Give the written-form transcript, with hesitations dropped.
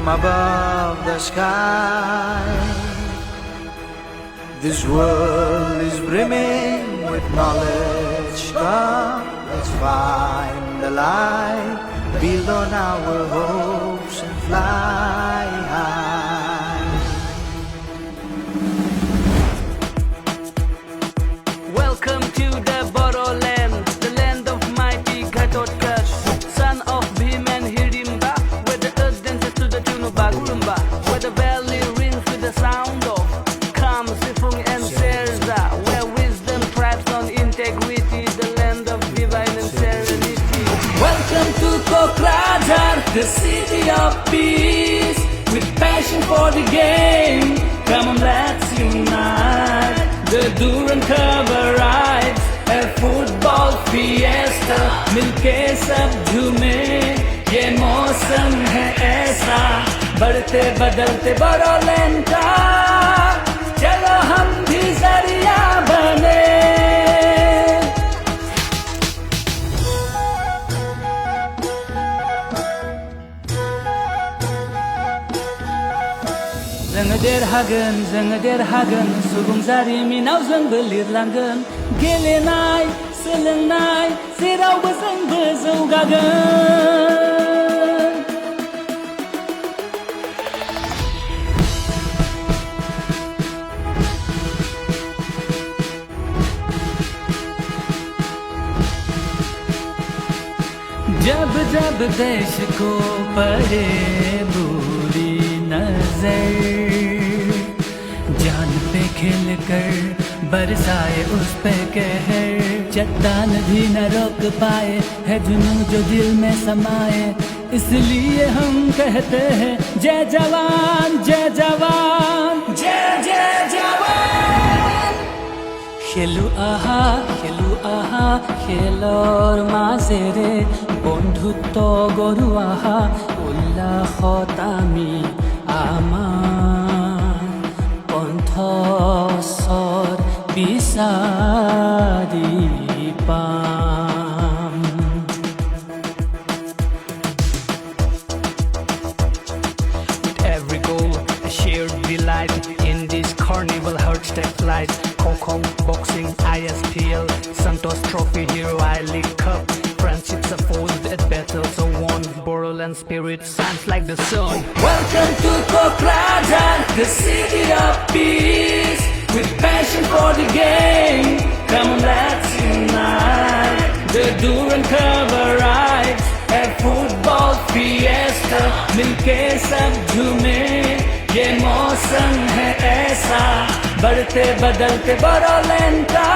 from above the sky. This world is brimming with knowledge. Come, let's find the light, build on our hopes and fly high. Welcome to the Borderland, the land of mighty Gatotkash, son of Bhim and Hirimba, where the earth dances to the tune of Bagurumba, where the valley rings with the sound of Kam, Sifung and Serza, where wisdom thrives on integrity, the land of divine and serenity. Welcome to Kokrajhar, the city of peace, with passion for the game. Come on, let's unite. The Durand cover rides, a football fiesta, मिलके सब झूमे, ये मौसम है ऐसा, बढ़ते बदलते बोडोलैंड का, चलो हम भी जरिया बने. जोङो देरहागोन सुबुं जारिमिनाव जोंबो लिरलांगोन गेलेनाय सोलोंनाय जेरावबो जोंबो जौगागोन. जब जब देश को पड़े बुरी नजर, जान पे खेल कर बरसाए उस पे कहर, चट्टान भी न रोक पाए है जुनून जो दिल में समाए, इसलिए हम कहते हैं जय जवान जय जवान जय जय जवान. খেলো আহা খেলৰ মাজেৰে বন্ধুত্ব গঢ়ো আহা, উল্লাসত আমি আমাৰ কণ্ঠস্বৰ বিচাৰি পাম. With every goal, a shared delight in this carnival hearts take flight. Kokong, boxing, ISPL, Santos Trophy, Hero I League Cup. Friendships are forged at battles so won. Borderland spirit shines like the sun. Welcome to Kokrajhar, the city of peace, with passion for the game. Come on, let's unite. The Durand cover rides, a football fiesta, मिलके सब झूमे, ये मौसम है ऐसा, बढ़ते बदलते बोडोलैंड का.